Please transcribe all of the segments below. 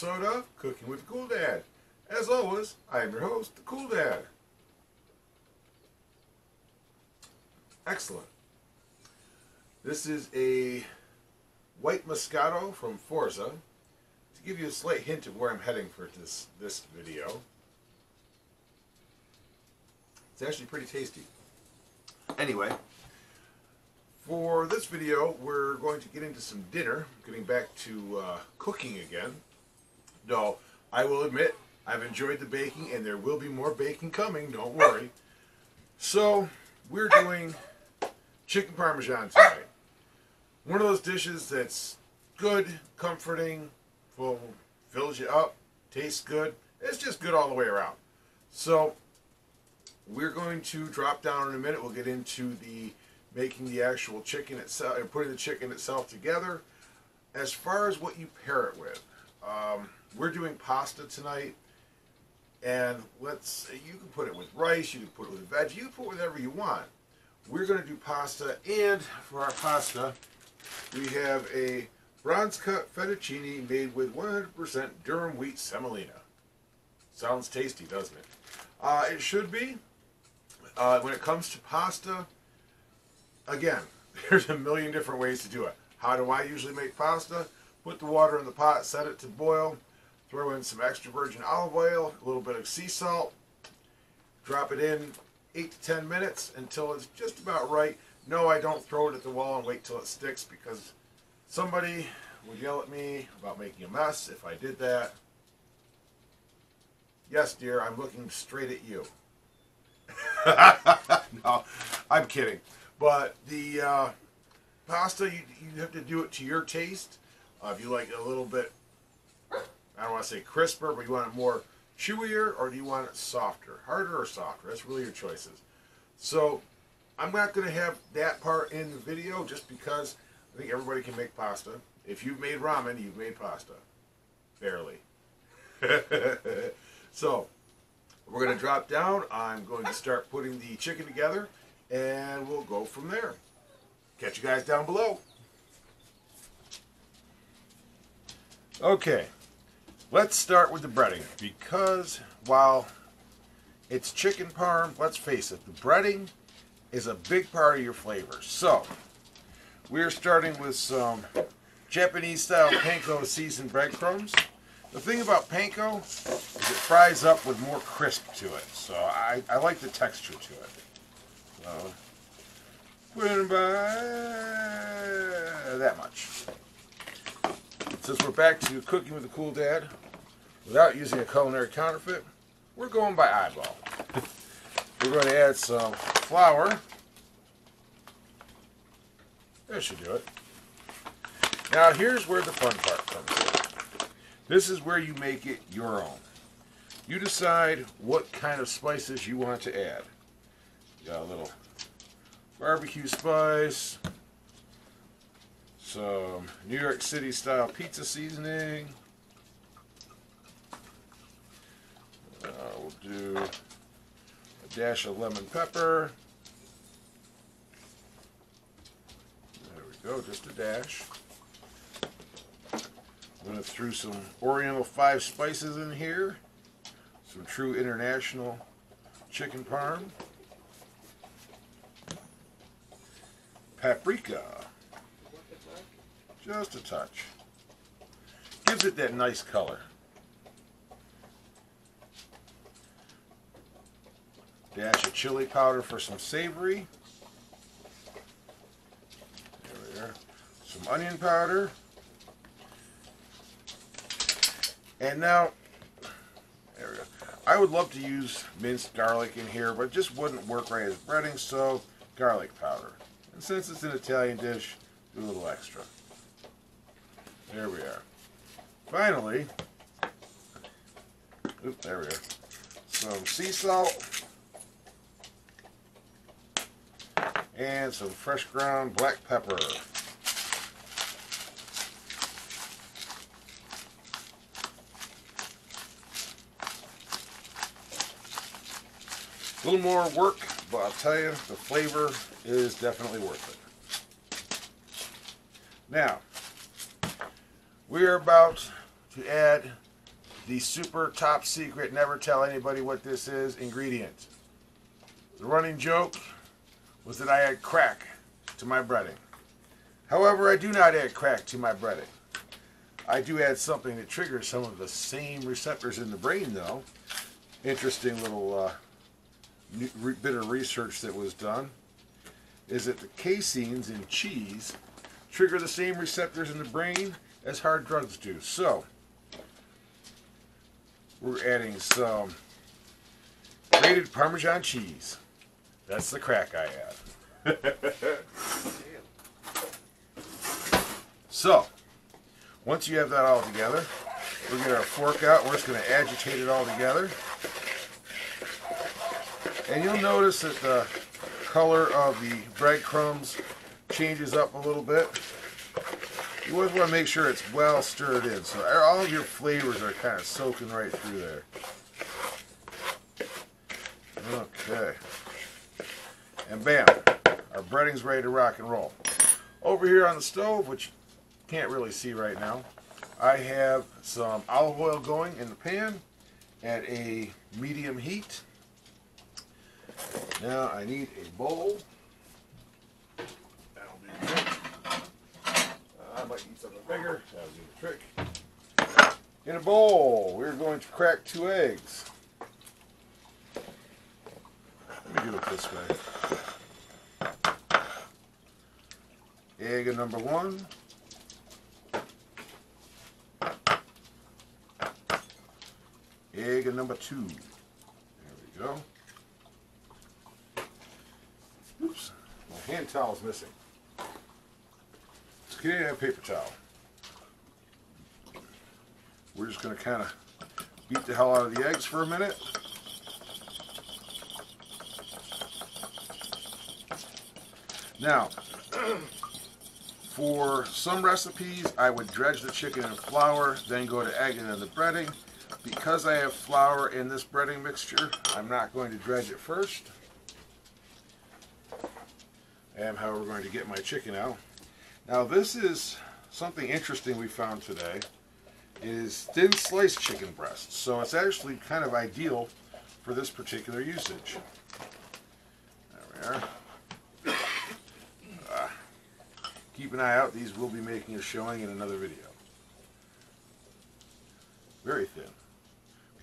episode of Cooking with the Cool Dad. As always, I am your host, the Cool Dad. Excellent. This is a white Moscato from Forza. To give you a slight hint of where I'm heading for this video. It's actually pretty tasty. Anyway, for this video, we're going to get into some dinner, getting back to cooking again. No, I will admit, I've enjoyed the baking, and there will be more baking coming, don't worry. So, we're doing chicken Parmesan tonight. One of those dishes that's good, comforting, fills you up, tastes good. It's just good all the way around. So, we're going to drop down in a minute. We'll get into making the actual chicken itself and putting the chicken itself together. As far as what you pair it with, we're doing pasta tonight, and you can put it with rice, you can put it with veg, you can put whatever you want. We're going to do pasta, and for our pasta, we have a bronze cut fettuccine made with 100% durum wheat semolina. Sounds tasty, doesn't it? It should be. When it comes to pasta, again, there's a million different ways to do it. How do I usually make pasta? Put the water in the pot, set it to boil, throw in some extra virgin olive oil, a little bit of sea salt, drop it in 8 to 10 minutes until it's just about right. No, I don't throw it at the wall and wait till it sticks, because somebody would yell at me about making a mess if I did that. Yes, dear, I'm looking straight at you. No, I'm kidding. But the pasta, you have to do it to your taste. If you like it a little bit, I don't want to say crisper, but you want it more chewier, or do you want it softer? Harder or softer? That's really your choices. So, I'm not going to have that part in the video just because I think everybody can make pasta. If you've made ramen, you've made pasta. Barely. So, we're going to drop down. I'm going to start putting the chicken together, and we'll go from there. Catch you guys down below. Okay, let's start with the breading, because while it's chicken parm, let's face it, the breading is a big part of your flavor. So, we're starting with some Japanese-style panko seasoned breadcrumbs. The thing about panko is it fries up with more crisp to it, so I like the texture to it. So, put in about that much. Since we're back to cooking with the Cool Dad, without using a culinary counterfeit, we're going by eyeball. We're going to add some flour. That should do it. Now here's where the fun part comes in. This is where you make it your own. You decide what kind of spices you want to add. You got a little barbecue spice, some New York City style pizza seasoning. We'll do a dash of lemon pepper. There we go, just a dash. I'm going to throw some Oriental 5 spices in here. Some true international chicken parm. Paprika. Just a touch. Gives it that nice color. Dash of chili powder for some savory. There we are. Some onion powder. And now, there we go. I would love to use minced garlic in here, but it just wouldn't work right as breading, so garlic powder. And since it's an Italian dish, do a little extra. There we are. Finally, there we are. Some sea salt. And some fresh ground black pepper. A little more work, but I'll tell you, the flavor is definitely worth it. Now, we are about to add the super top secret, never tell anybody what this is, ingredient. The running joke was that I add crack to my breading. However, I do not add crack to my breading. I do add something that triggers some of the same receptors in the brain, though. Interesting little bit of research that was done is that the caseins in cheese trigger the same receptors in the brain as hard drugs do. So, we're adding some grated Parmesan cheese. That's the crack I add. So, once you have that all together, we'll get our fork out. We're just going to agitate it all together. And you'll notice that the color of the breadcrumbs changes up a little bit. You always want to make sure it's well stirred in, so all of your flavors are kind of soaking right through there. Okay. And bam, our breading's ready to rock and roll. Over here on the stove, which you can't really see right now, I have some olive oil going in the pan at a medium heat. Now I need a bowl. That'll be good. I might need something bigger. That'll be the trick. In a bowl, we're going to crack 2 eggs. Let me do it this way. Egg number 1. Egg number 2. There we go. Oops, my hand towel is missing. So can you have paper towel? We're just going to kind of beat the hell out of the eggs for a minute. Now, for some recipes, I would dredge the chicken in flour, then go to egg and then the breading. Because I have flour in this breading mixture, I'm not going to dredge it first. I am, however, going to get my chicken out. Now, this is something interesting we found today. It is thin sliced chicken breasts, so it's actually kind of ideal for this particular usage. There we are. Keep an eye out. These will be making a showing in another video. Very thin.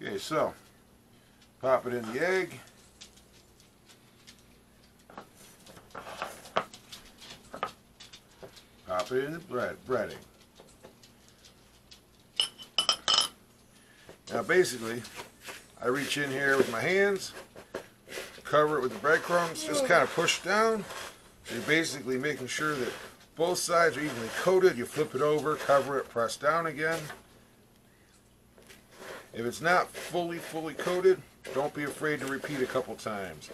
Okay, so pop it in the egg. Pop it in the breading. Now basically, I reach in here with my hands, cover it with the breadcrumbs, just kind of push down. So you're basically making sure that both sides are evenly coated. You flip it over, cover it, press down again. If it's not fully coated, don't be afraid to repeat a couple times.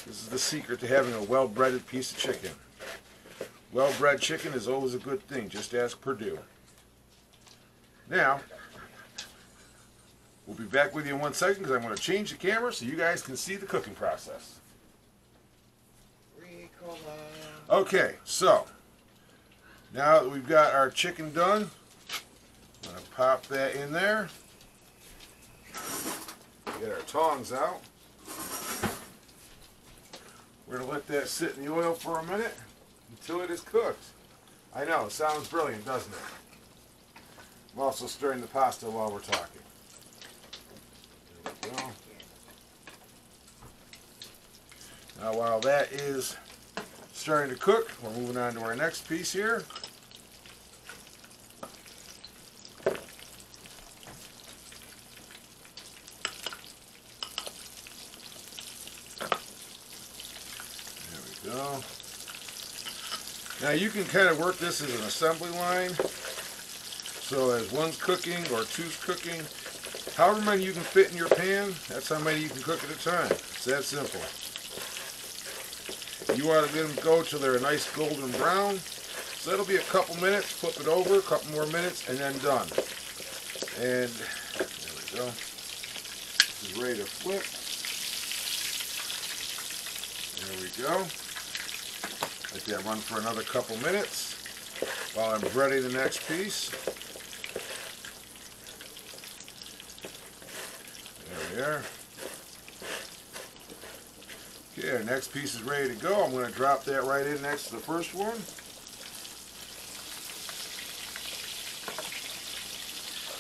This is the secret to having a well-breaded piece of chicken. Well-bred chicken is always a good thing, just ask Purdue. Now, we'll be back with you in 1 second because I'm going to change the camera so you guys can see the cooking process. Okay, so now that we've got our chicken done, I'm going to pop that in there. Get our tongs out. We're going to let that sit in the oil for a minute until it is cooked. I know, it sounds brilliant, doesn't it? I'm also stirring the pasta while we're talking. There we go. Now while that is starting to cook, we're moving on to our next piece here. Go. Now you can kind of work this as an assembly line. So as one's cooking or two's cooking, however many you can fit in your pan, that's how many you can cook at a time. It's that simple. You want to let them go till they're a nice golden brown. So that'll be a couple minutes. Flip it over, a couple more minutes, and then done. And there we go. This is ready to flip. There we go. Let that run for another couple minutes while I'm breading the next piece. we are. Okay, our next piece is ready to go. I'm going to drop that right in next to the first one.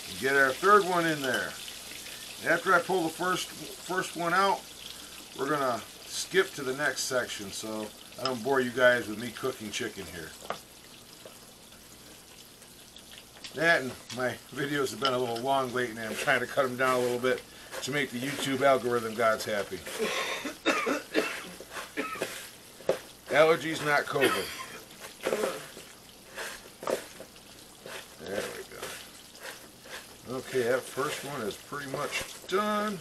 And get our third one in there. After I pull the first one out, we're going to skip to the next section so I don't bore you guys with me cooking chicken here. That and my videos have been a little long lately and I'm trying to cut them down a little bit to make the YouTube algorithm gods happy. Allergies, not COVID. There we go. Okay, that first one is pretty much done.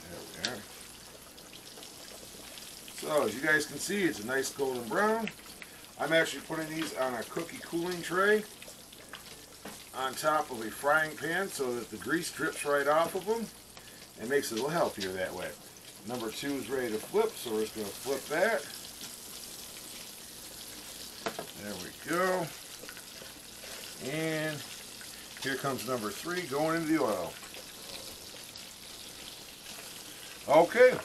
There we are. So, as you guys can see, it's a nice golden brown. I'm actually putting these on a cookie cooling tray on top of a frying pan so that the grease drips right off of them. It makes it a little healthier that way. Number 2 is ready to flip, so we're just going to flip that. There we go. And here comes number 3 going into the oil. Okay,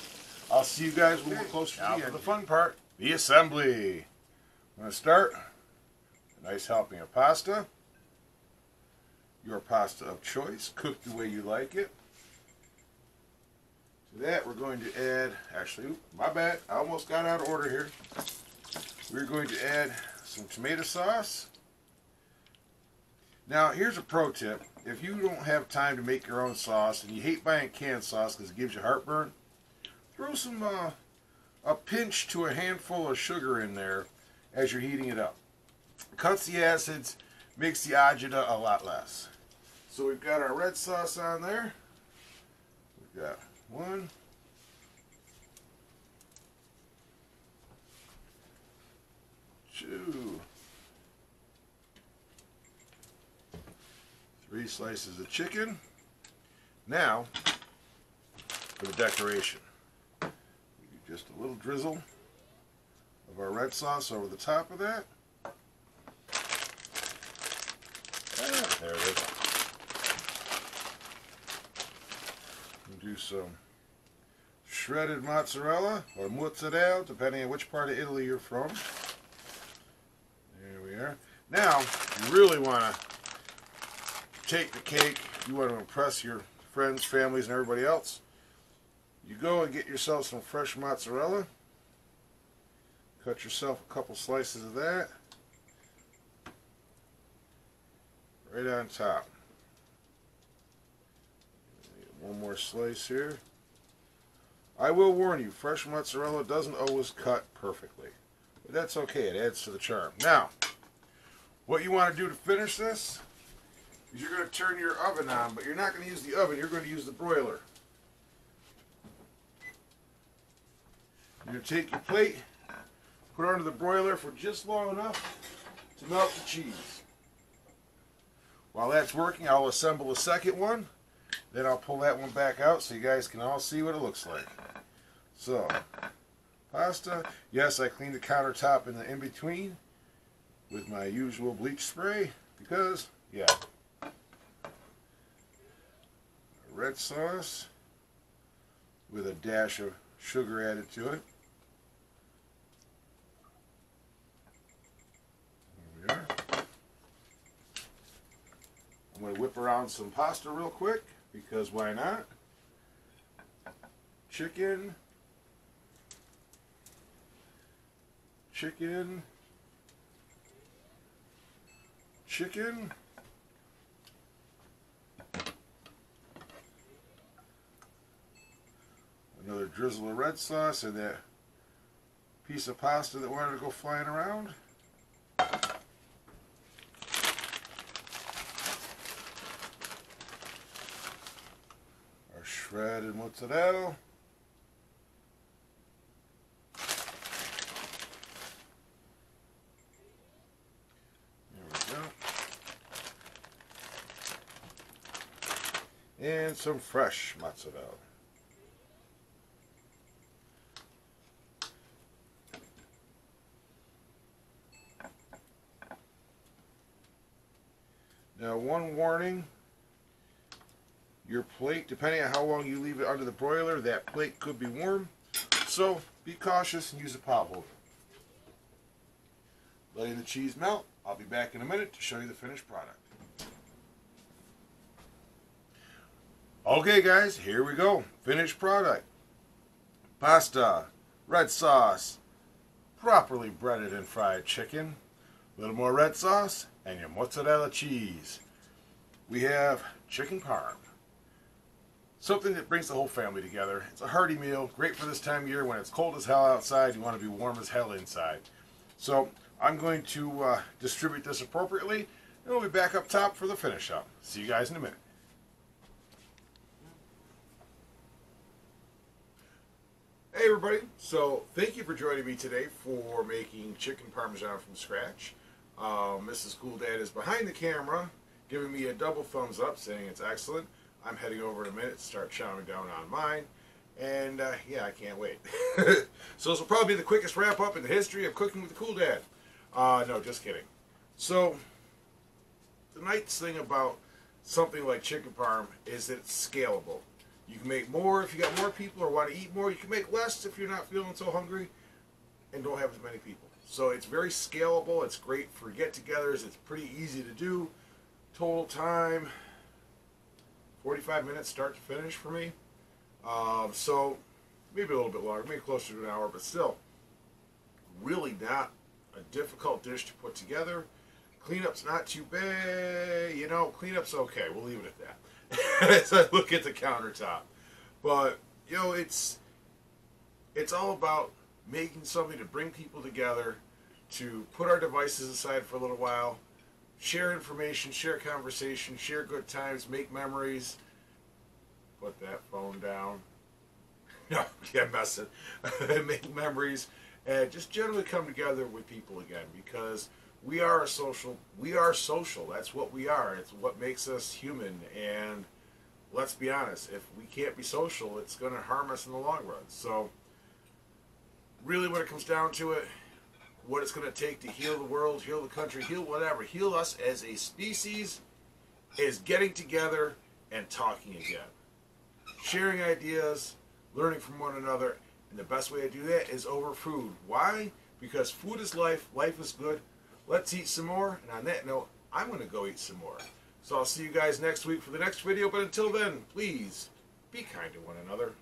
I'll see you guys when we're closer to the end. Now for the fun part, the assembly. I'm going to start a nice helping of pasta. Your pasta of choice, cooked the way you like it. To that, we're going to add, actually, my bad, I almost got out of order here. We're going to add some tomato sauce. Now, here's a pro tip. If you don't have time to make your own sauce and you hate buying canned sauce because it gives you heartburn, throw some, a pinch to a handful of sugar in there as you're heating it up. Cuts the acids, makes the agita a lot less. So we've got our red sauce on there. We've got 1, 2, 3 slices of chicken. Now, for the decoration, just a little drizzle of our red sauce over the top of that. There it is. Do some shredded mozzarella or mozzarella, depending on which part of Italy you're from. There we are. Now, you really want to take the cake. You want to impress your friends, families, and everybody else. You go and get yourself some fresh mozzarella. Cut yourself a couple slices of that. Right on top. One more slice here. I will warn you, fresh mozzarella doesn't always cut perfectly. But that's okay, it adds to the charm. Now, what you want to do to finish this is you're going to turn your oven on, but you're not going to use the oven, you're going to use the broiler. You're going to take your plate, put it under the broiler for just long enough to melt the cheese. While that's working, I'll assemble a second one. Then I'll pull that one back out so you guys can all see what it looks like. So, pasta. Yes, I cleaned the countertop in the in-between with my usual bleach spray because, yeah. Red sauce with a dash of sugar added to it. There we are. I'm going to whip around some pasta real quick. Because why not? Chicken. Chicken. Chicken. Another drizzle of red sauce and that piece of pasta that wanted to go flying around. Shredded mozzarella. There we go. And some fresh mozzarella. Now, one warning, your plate, depending on how long you leave it under the broiler, that plate could be warm. So be cautious and use a pot holder. Letting the cheese melt. I'll be back in a minute to show you the finished product. Okay guys, here we go. Finished product. Pasta, red sauce, properly breaded and fried chicken, a little more red sauce, and your mozzarella cheese. We have chicken parm. Something that brings the whole family together. It's a hearty meal, great for this time of year when it's cold as hell outside, you want to be warm as hell inside. So I'm going to distribute this appropriately, and we'll be back up top for the finish up. See you guys in a minute. Hey everybody, so thank you for joining me today for making chicken parmesan from scratch. Mrs. Cool Dad is behind the camera giving me a double thumbs up saying it's excellent. I'm heading over in a minute to start chowing down on mine, and yeah, I can't wait. So this will probably be the quickest wrap up in the history of cooking with the Cool Dad. No, just kidding. So the nice thing about something like chicken parm is that it's scalable. You can make more if you got more people or want to eat more. You can make less if you're not feeling so hungry and don't have as many people. So it's very scalable. It's great for get-togethers. It's pretty easy to do. Total time, 45 minutes start to finish for me. So maybe a little bit longer, maybe closer to an hour, but still really not a difficult dish to put together. Cleanup's not too bad. You know, cleanup's okay. We'll leave it at that. As I look at the countertop. But, you know, it's all about making something to bring people together, to put our devices aside for a little while, share information, share conversation, share good times, make memories. Put that phone down. No, yeah, messing. Make memories, and just generally come together with people again, because we are social. That's what we are. It's what makes us human. And let's be honest, if we can't be social, it's going to harm us in the long run. So really when it comes down to it, what it's going to take to heal the world, heal the country, heal whatever, heal us as a species, is getting together and talking again. Sharing ideas, learning from one another. And the best way to do that is over food. Why? Because food is life. Life is good. Let's eat some more, and on that note, I'm going to go eat some more. So I'll see you guys next week for the next video, but until then, please be kind to one another.